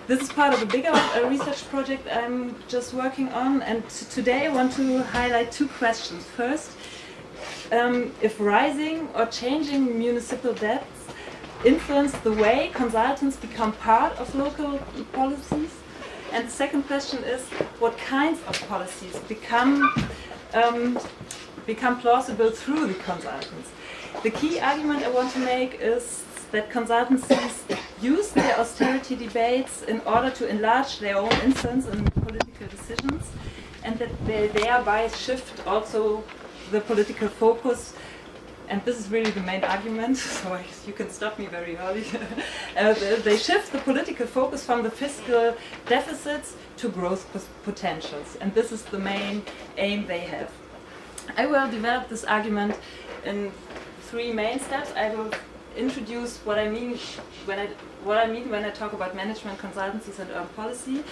This is part of a bigger research project I'm just working on, and today I want to highlight two questions. First, if rising or changing municipal debts influence the way consultants become part of local policies. And the second question is, what kinds of policies become plausible through the consultants? The key argument I want to make is that consultancies use their austerity debates in order to enlarge their own influence in political decisions, and that they thereby shift also the political focus. And this is really the main argument, so you can stop me very early. They shift the political focus from the fiscal deficits to growth potentials, and this is the main aim they have. I will develop this argument in three main steps. I will introduce what I mean when I talk about management consultancies and urban policy.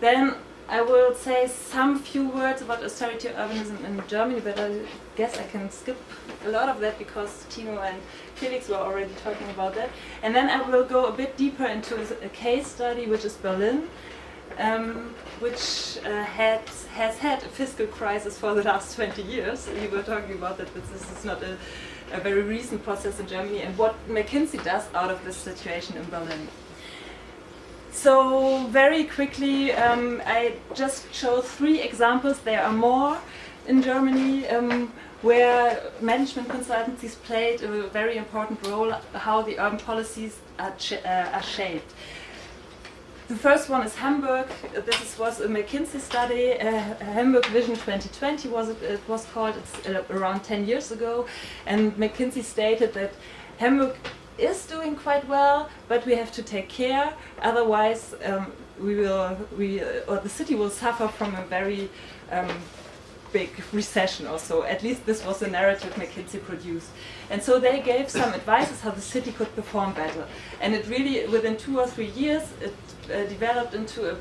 Then I will say some few words about austerity urbanism in Germany, but I guess I can skip a lot of that because Tino and Felix were already talking about that. And then I will go a bit deeper into a case study, which is Berlin, which has had a fiscal crisis for the last 20 years. We were talking about that, but this is not a very recent process in Germany, and what McKinsey does out of this situation in Berlin. So very quickly, I just chose three examples. There are more in Germany where management consultancies played a very important role, how the urban policies are shaped. The first one is Hamburg. This was a McKinsey study. Hamburg Vision 2020 it was called. It's around 10 years ago, and McKinsey stated that Hamburg is doing quite well, but we have to take care. Otherwise, the city will suffer from a very big recession or so. At least this was the narrative McKinsey produced. And so they gave some advices how the city could perform better. And it really, within 2 or 3 years, it developed into a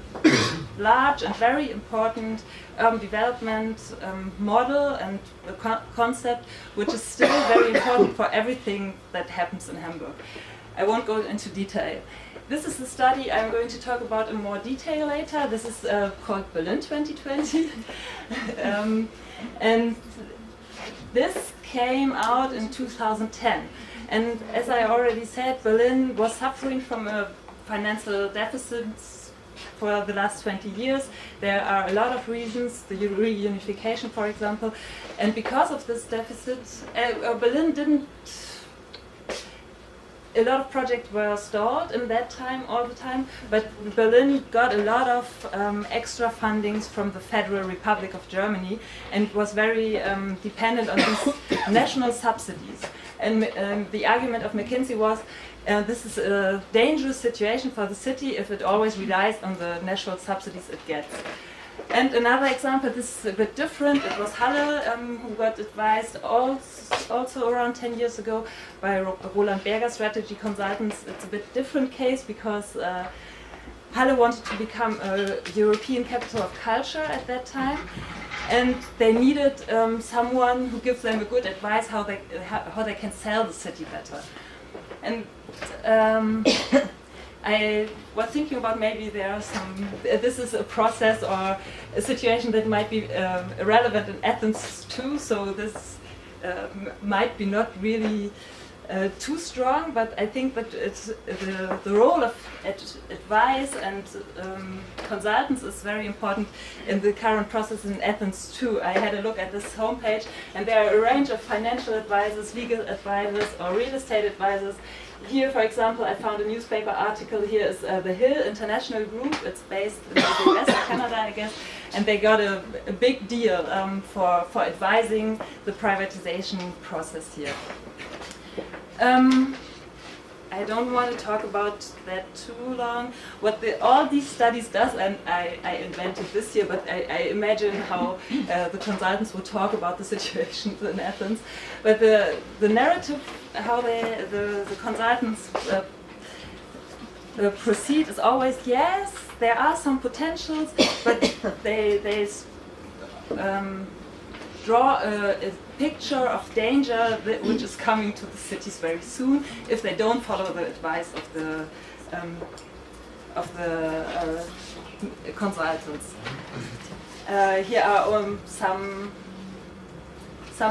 large and very important development model and a concept, which is still very important for everything that happens in Hamburg. I won't go into detail. This is the study I'm going to talk about in more detail later. This is called Berlin 2020. And this came out in 2010. And as I already said, Berlin was suffering from a financial deficit for the last 20 years. There are a lot of reasons, the reunification, for example. And because of this deficit, Berlin didn't... A lot of projects were stalled in that time, all the time, but Berlin got a lot of extra fundings from the Federal Republic of Germany and was very dependent on these national subsidies. And the argument of McKinsey was this is a dangerous situation for the city if it always relies on the national subsidies it gets. And another example, this is a bit different. It was Halle who got advised also around 10 years ago by Roland Berger Strategy Consultants. It's a bit different case because Halle wanted to become a European capital of culture at that time, and they needed someone who gives them a good advice how they can sell the city better. And I was thinking about maybe there are this is a process or a situation that might be relevant in Athens too, so this might be not really too strong, but I think that it's the role of advice and consultants is very important in the current process in Athens too. I had a look at this homepage, and there are a range of financial advisors, legal advisors, or real estate advisors. Here, for example, I found a newspaper article. Here is the Hill International Group. It's based in the US, Canada, I guess, and they got a big deal for advising the privatization process here. I don't want to talk about that too long. What all these studies does, and I invented this here, but I imagine how the consultants would talk about the situation in Athens. But the narrative, how the consultants proceed is always, yes, there are some potentials, but they draw a picture of danger which is coming to the cities very soon if they don't follow the advice consultants. Here are some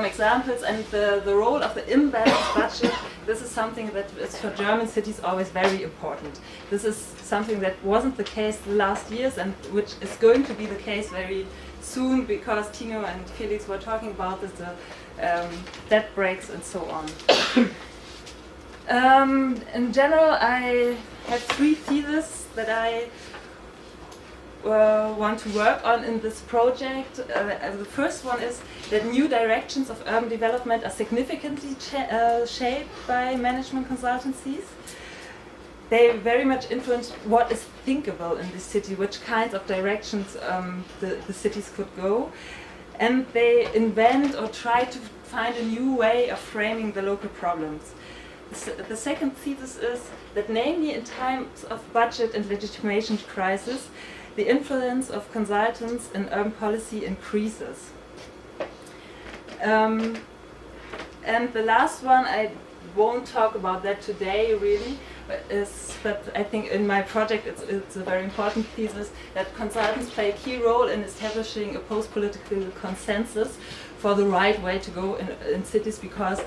examples, and the role of the imbalanced budget. This is something that is for German cities always very important. This is something that wasn't the case the last years, and which is going to be the case very soon, because Tino and Felix were talking about this, the debt breaks and so on. In general, I have 3 theses that I want to work on in this project. The first one is that new directions of urban development are significantly shaped by management consultancies. They very much influence what is thinkable in the city, which kinds of directions the cities could go. And they invent or try to find a new way of framing the local problems. The second thesis is that, namely in times of budget and legitimation crisis, the influence of consultants in urban policy increases. And the last one, I won't talk about that today really, but I think in my project it's a very important thesis, that consultants play a key role in establishing a post-political consensus for the right way to go in cities, because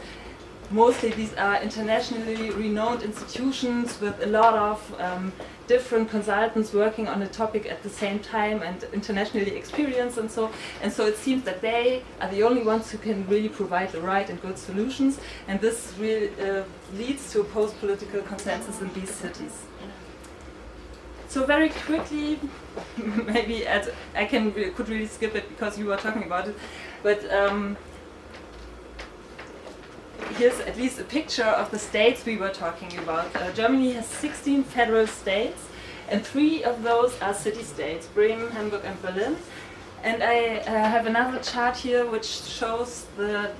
mostly these are internationally renowned institutions with a lot of different consultants working on a topic at the same time and internationally experienced, and so it seems that they are the only ones who can really provide the right and good solutions, and this really leads to a post-political consensus in these cities. So very quickly, maybe I could really skip it because you were talking about it, but here's at least a picture of the states we were talking about. Germany has 16 federal states, and 3 of those are city-states, Bremen, Hamburg and Berlin. And I have another chart here which shows the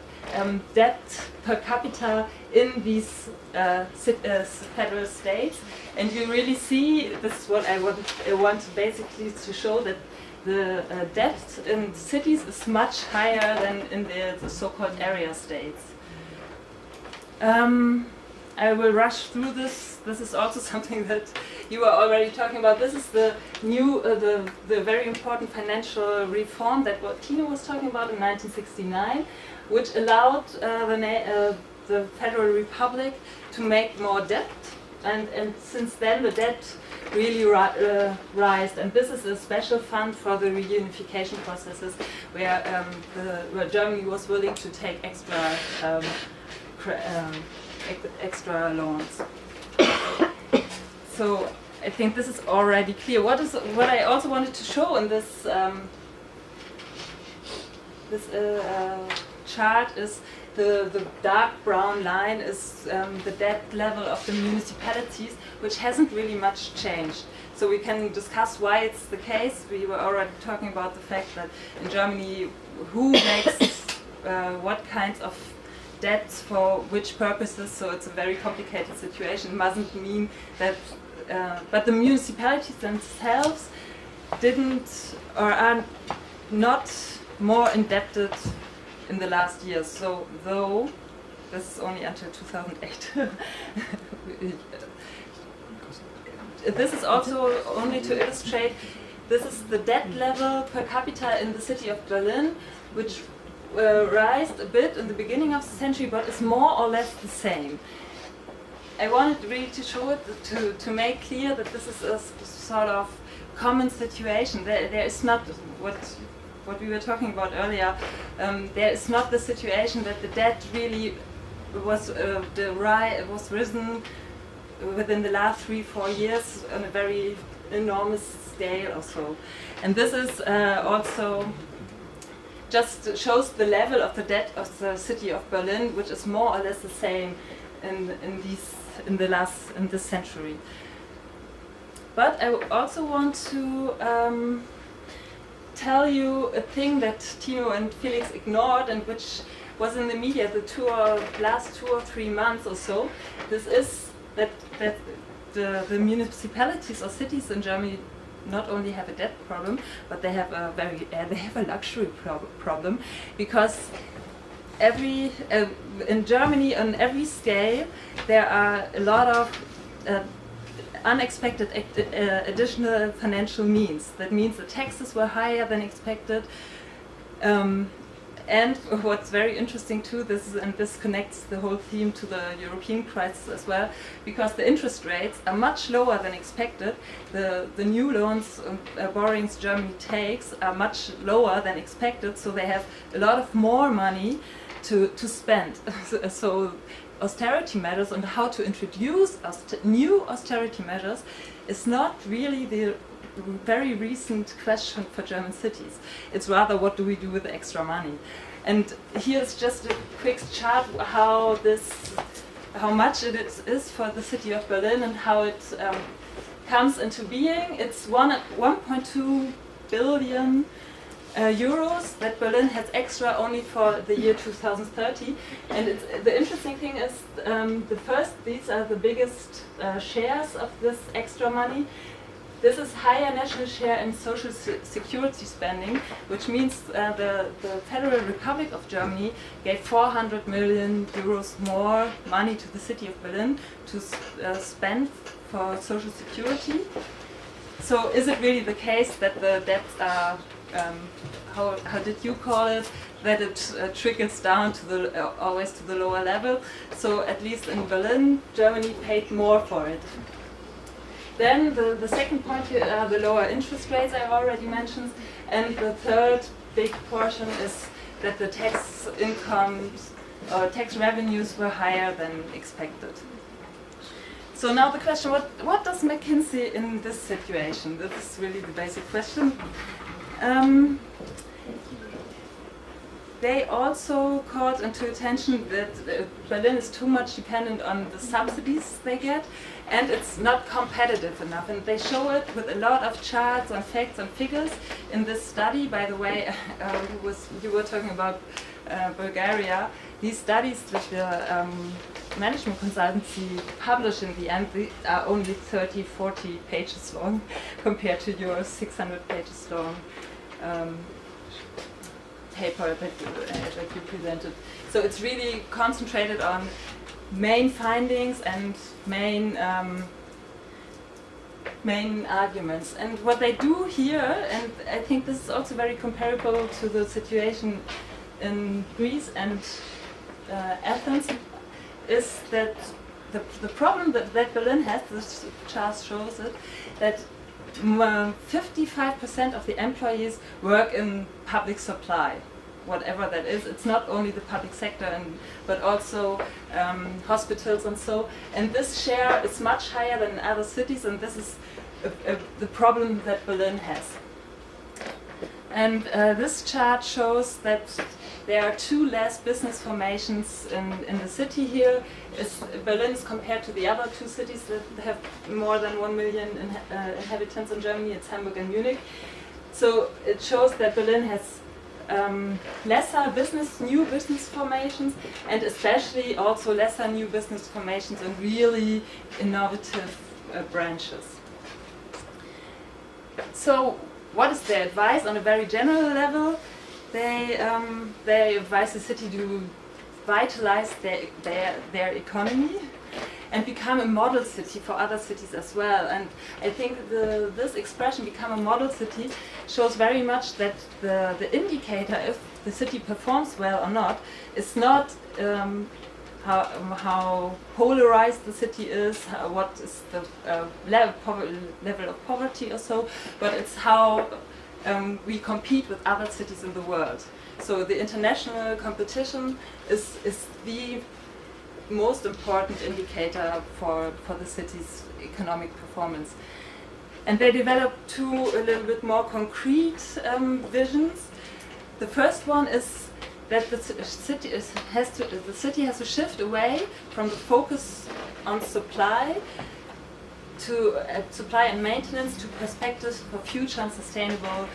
debt per capita in these federal states. And you really see, this is what I want basically to show, that the debt in cities is much higher than in the so-called area states. I will rush through this. This is also something that you were already talking about. This is the new, the very important financial reform that what Tino was talking about in 1969, which allowed the Federal Republic to make more debt, and since then the debt really rised. And this is a special fund for the reunification processes, where Germany was willing to take extra loans. So I think this is already clear. What I also wanted to show in this chart is the dark brown line is the debt level of the municipalities, which hasn't really much changed. So we can discuss why it's the case. We were already talking about the fact that in Germany, who makes what kinds of debts for which purposes, so it's a very complicated situation. It mustn't mean that, but the municipalities themselves didn't or are not more indebted in the last years. So though this is only until 2008. This is also only to illustrate, this is the debt level per capita in the city of Berlin, which rised a bit in the beginning of the century, but is more or less the same. I wanted really to show it, to make clear that this is a sort of common situation. There is not what we were talking about earlier. There is not the situation that the debt really was risen within the last 3-4 years on a very enormous scale or so. And this is also just shows the level of the debt of the city of Berlin, which is more or less the same in this century. But I also want to tell you a thing that Tino and Felix ignored, and which was in the media the last 2 or 3 months or so. This is that the municipalities or cities in Germany not only have a debt problem, but they have a luxury problem, because in Germany on every scale there are a lot of unexpected additional financial means. That means the taxes were higher than expected. And what's very interesting too, this connects the whole theme to the European crisis as well, because the interest rates are much lower than expected. The new loans borrowings Germany takes are much lower than expected, so they have a lot of more money to spend. So austerity measures and how to introduce new austerity measures is not really the very recent question for German cities. It's rather, what do we do with the extra money? And here's just a quick chart how much it is for the city of Berlin and how it comes into being. It's 1.2 billion euros that Berlin has extra only for the year 2030. And the interesting thing is, these are the biggest shares of this extra money. This is higher national share in social security spending, which means the Federal Republic of Germany gave 400 million euros more money to the city of Berlin to spend for social security. So is it really the case that the debts are, how did you call it, that it trickles down to always to the lower level? So at least in Berlin, Germany paid more for it. Then the second point here are the lower interest rates I already mentioned, and the third big portion is that the tax incomes or tax revenues were higher than expected. So now the question, what does McKinsey in this situation? This is really the basic question. They also called into attention that Berlin is too much dependent on the subsidies they get, and it's not competitive enough. And they show it with a lot of charts and facts and figures in this study. By the way, you were talking about Bulgaria. These studies which the management consultancy publish in the end, they are only 30, 40 pages long compared to your 600 pages long paper that you presented. So it's really concentrated on main findings and main arguments. And what they do here, and I think this is also very comparable to the situation in Greece and Athens, is that the problem that Berlin has, this chart shows it, that 55% of the employees work in public supply, whatever that is. It's not only the public sector, but also hospitals and so. And this share is much higher than in other cities, and this is the problem that Berlin has. And this chart shows that there are 2 less business formations in the city here. Berlin is compared to the other 2 cities that have more than 1 million inhabitants in Germany. It's Hamburg and Munich. So it shows that Berlin has lesser new business formations, and especially also lesser new business formations in really innovative branches. So what is their advice on a very general level? They advise the city to vitalize their economy and become a model city for other cities as well. And I think this expression, become a model city, shows very much that the indicator if the city performs well or not is not how polarized the city is, what is the level of poverty or so, but it's how we compete with other cities in the world. So the international competition is the most important indicator for the city's economic performance. And they developed 2 a little bit more concrete visions. The first one is that the city has to shift away from the focus on supply to supply and maintenance to perspectives for future and sustainable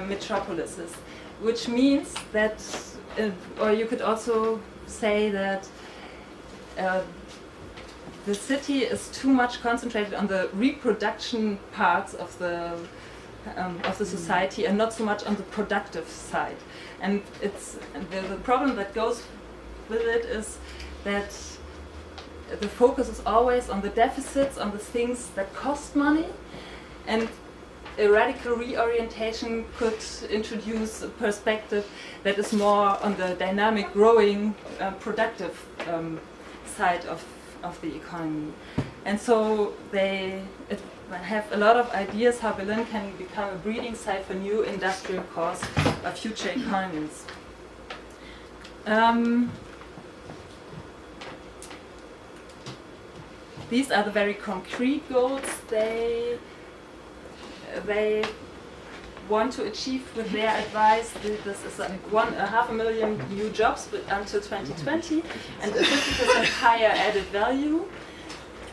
metropolises, which means that, or you could also say that the city is too much concentrated on the reproduction parts of the society and not so much on the productive side. And it's the problem that goes with it is that the focus is always on the deficits, on the things that cost money, and a radical reorientation could introduce a perspective that is more on the dynamic, growing, productive side of the economy. And so they have a lot of ideas how Berlin can become a breeding site for new industrial cores of future economies. These are the very concrete goals they want to achieve with their advice. This is 500,000 new jobs until 2020 and a 50% higher added value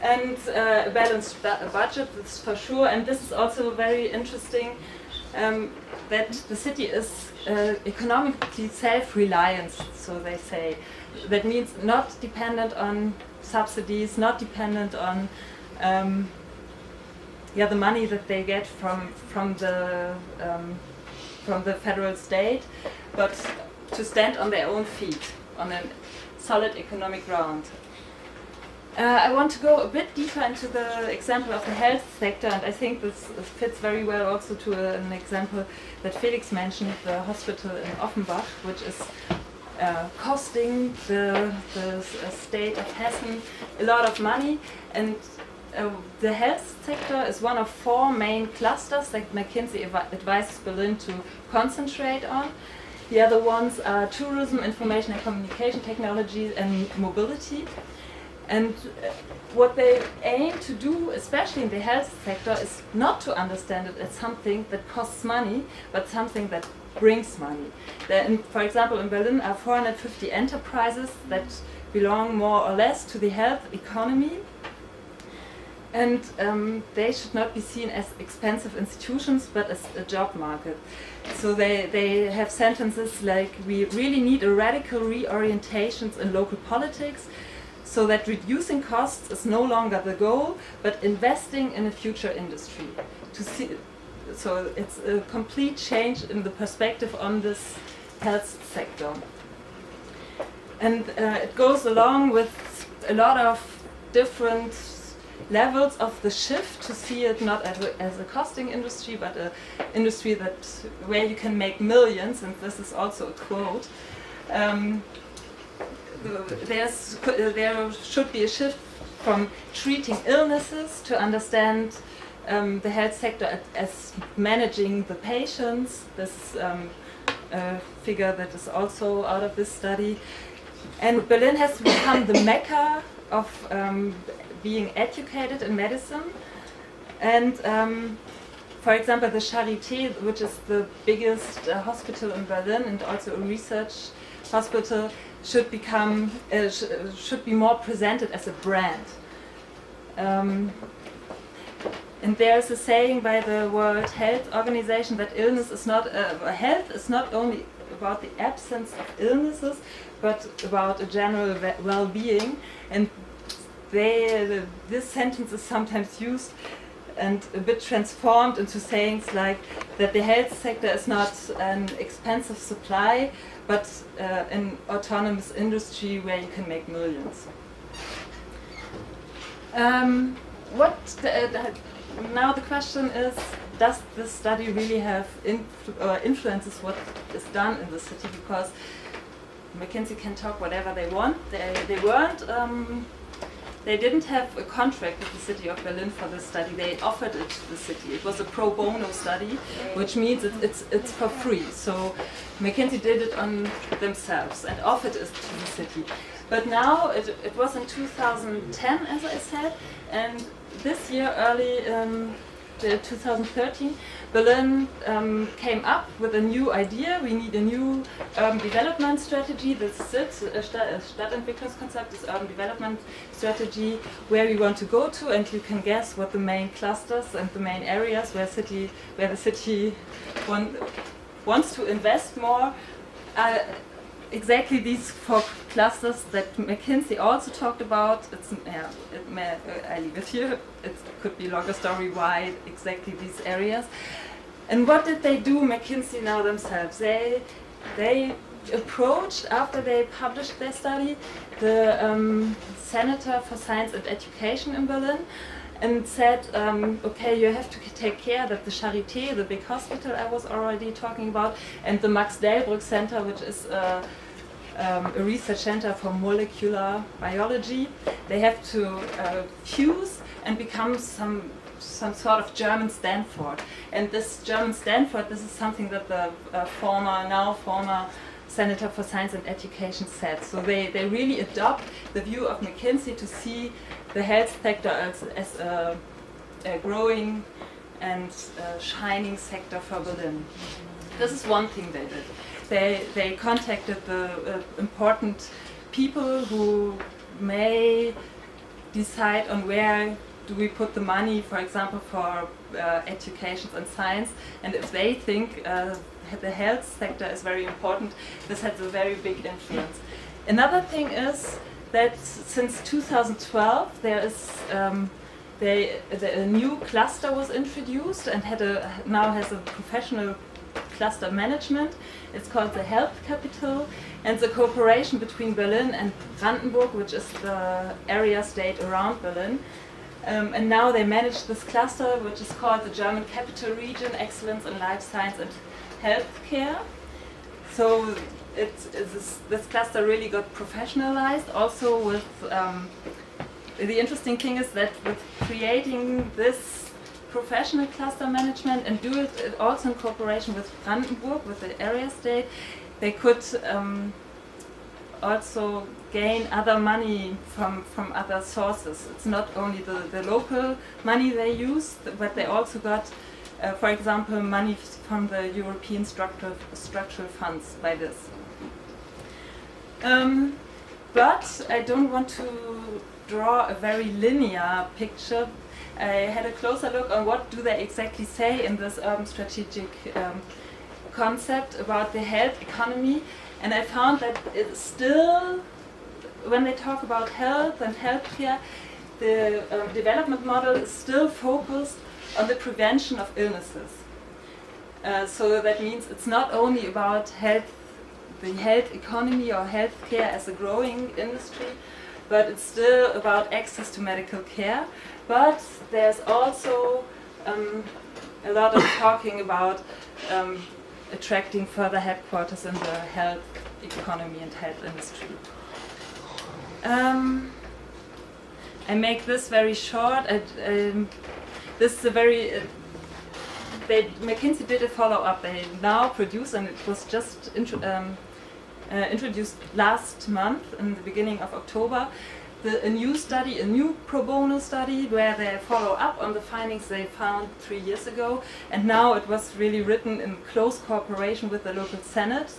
and a balanced budget, that's for sure. And this is also very interesting that the city is economically self-reliant, so they say. That means not dependent on subsidies, not dependent on the money that they get from the federal state, but to stand on their own feet, on a solid economic ground. I want to go a bit deeper into the example of the health sector, and I think this fits very well also to an example that Felix mentioned, the hospital in Offenbach, which is costing the state of Hessen a lot of money. And the health sector is one of 4 main clusters that McKinsey advises Berlin to concentrate on. The other ones are tourism, information and communication technology, and mobility. And what they aim to do, especially in the health sector, is not to understand it as something that costs money, but something that brings money. There, for example, in Berlin are 450 enterprises that belong more or less to the health economy. And they should not be seen as expensive institutions, but as a job market. So they have sentences like, we really need a radical reorientation in local politics, so that reducing costs is no longer the goal, but investing in a future industry. So it's a complete change in the perspective on this health sector. And it goes along with a lot of different levels of the shift to see it not as a costing industry, but an industry where you can make millions, and this is also a quote. There should be a shift from treating illnesses to understand the health sector as managing the patients. This is a figure that is also out of this study. And Berlin has become the mecca of being educated in medicine. And for example, the Charité, which is the biggest hospital in Berlin and also a research hospital, should be more presented as a brand. And there's a saying by the World Health Organization that health is not only about the absence of illnesses, but about a general well-being. And this sentence is sometimes used and a bit transformed into sayings like that the health sector is not an expensive supply, but an autonomous industry where you can make millions. Now the question is, does this study really have influences what is done in the city? Because McKinsey can talk whatever they want. They didn't have a contract with the city of Berlin for this study. They offered it to the city. It was a pro bono study, which means it's for free. So McKinsey did it on themselves and offered it to the city. But now it was in 2010, as I said, and this year, early 2013, Berlin came up with a new idea. We need a new urban development strategy. This is it, Stadtentwicklungskonzept, this urban development strategy, where we want to go to, and you can guess what the main clusters and the main areas where the city wants to invest more are exactly these 4 clusters that McKinsey also talked about. I leave it here. It could be a longer story why exactly these areas. And what did they do, McKinsey now themselves? They approached, after they published their study, the Senator for Science and Education in Berlin, and said, okay, you have to take care that the Charité, the big hospital I was already talking about, and the Max Delbrück Center, which is a research center for molecular biology, they have to fuse and become some sort of German Stanford. And this German Stanford, this is something that the former Senator for Science and Education said. So they really adopt the view of McKinsey to see the health sector as a growing and shining sector for Berlin. This is one thing they did. They contacted the important people who may decide on where do we put the money, for example, for education and science, and if they think the health sector is very important, this has a very big influence. Another thing is that since 2012 there is a new cluster was introduced and now has a professional cluster management. It's called the Health Capital, and the cooperation between Berlin and Brandenburg, which is the area state around Berlin. And now they manage this cluster, which is called the German Capital Region, Excellence in Life Science and Healthcare. So this cluster really got professionalized. Also with the interesting thing is that with creating this professional cluster management and do it also in cooperation with Brandenburg, with the area state, they could also gain other money from other sources. It's not only the local money they use, but they also got, for example, money from the European structural funds by this. But I don't want to draw a very linear picture. I had a closer look on what do they exactly say in this urban strategic concept about the health economy, and I found that it's still, when they talk about health and healthcare, the development model is still focused on the prevention of illnesses. So that means it's not only about the health economy or healthcare as a growing industry, but it's still about access to medical care. But there's also a lot of talking about attracting further headquarters in the health economy and health industry. I make this very short. This is a very McKinsey did a follow-up. They now produce, and it was just introduced last month in the beginning of October, a new study, a new pro bono study, where they follow up on the findings they found 3 years ago, and now it was really written in close cooperation with the local senate,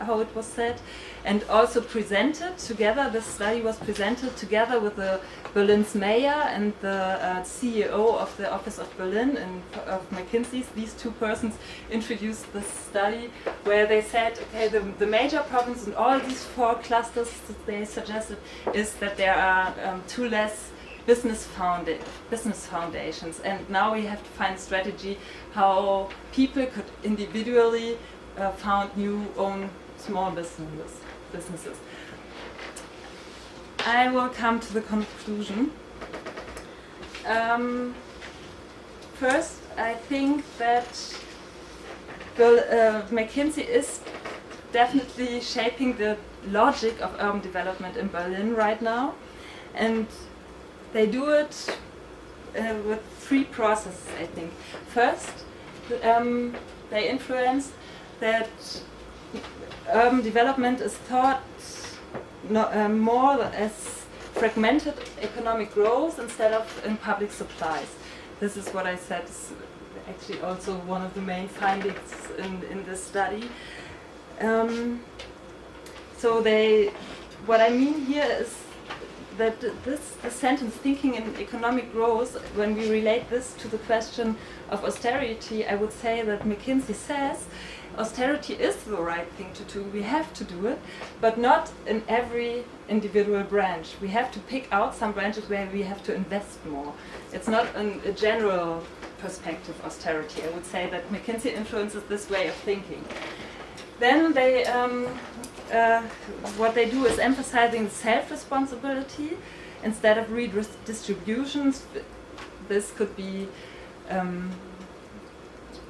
how it was said, and also presented together. This study was presented together with the Berlin's mayor and the CEO of the Office of Berlin and of McKinsey's. These two persons introduced this study where they said, okay, the major problems in all these 4 clusters that they suggested is that there are too less business foundations, and now we have to find a strategy how people could individually found new own small businesses. I will come to the conclusion. First, I think that McKinsey is definitely shaping the logic of urban development in Berlin right now, and they do it with 3 processes, I think. First, they influence that urban development is thought more as fragmented economic growth instead of in public supplies. This is what I said is actually also one of the main findings in this study. So what I mean here is that the sentence, thinking in economic growth, when we relate this to the question of austerity, I would say that McKinsey says austerity is the right thing to do, we have to do it, but not in every individual branch. We have to pick out some branches where we have to invest more. It's not a general perspective austerity. I would say that McKinsey influences this way of thinking. Then they, what they do is emphasizing self-responsibility instead of redistributions. This could be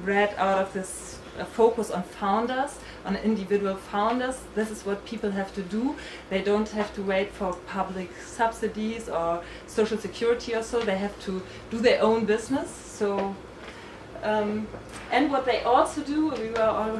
read out of this focus on founders, on individual founders. This is what people have to do. They don't have to wait for public subsidies or social security or so. They have to do their own business. So, and what they also do, we were all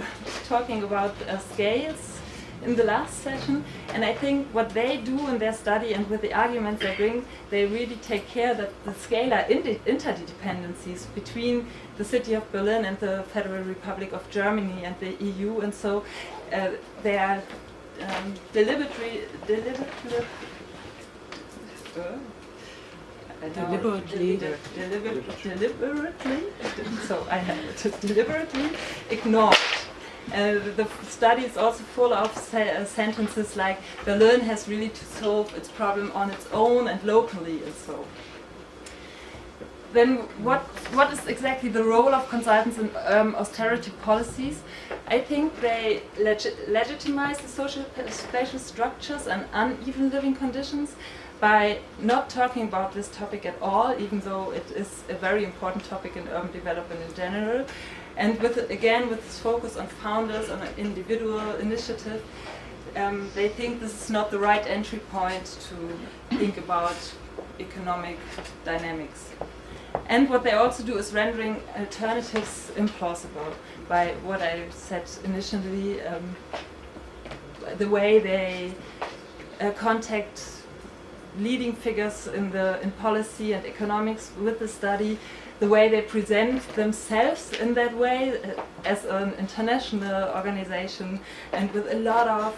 talking about scales in the last session, and I think what they do in their study and with the arguments they bring, they really take care that the scalar interdependencies between the city of Berlin and the Federal Republic of Germany and the EU, and so they are deliberately, so I have it deliberately ignored. The study is also full of sentences like Berlin has really to solve its problem on its own and locally, and so. Then what is exactly the role of consultants in austerity policies? I think they legitimize the social spatial structures and uneven living conditions by not talking about this topic at all, even though it is a very important topic in urban development in general. And with this focus on founders, on an individual initiative, they think this is not the right entry point to think about economic dynamics. And what they also do is rendering alternatives implausible by what I said initially, the way they contact leading figures in policy and economics with the study, the way they present themselves in that way as an international organization and with a lot of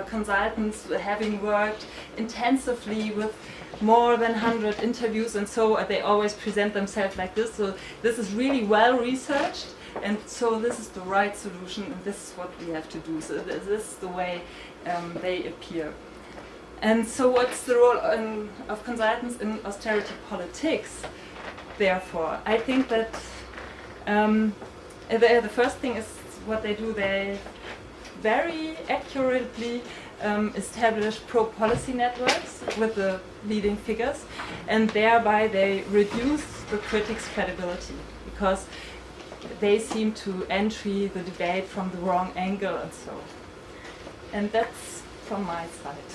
consultants having worked intensively with more than 100 interviews, and so they always present themselves like this. So this is really well researched, and so this is the right solution, and this is what we have to do. So this is the way they appear. And so what's the role of consultants in austerity politics? Therefore, I think that the first thing is what they do. They very accurately establish pro-policy networks with the leading figures, and thereby they reduce the critics' credibility because they seem to entry the debate from the wrong angle and so. And that's from my side.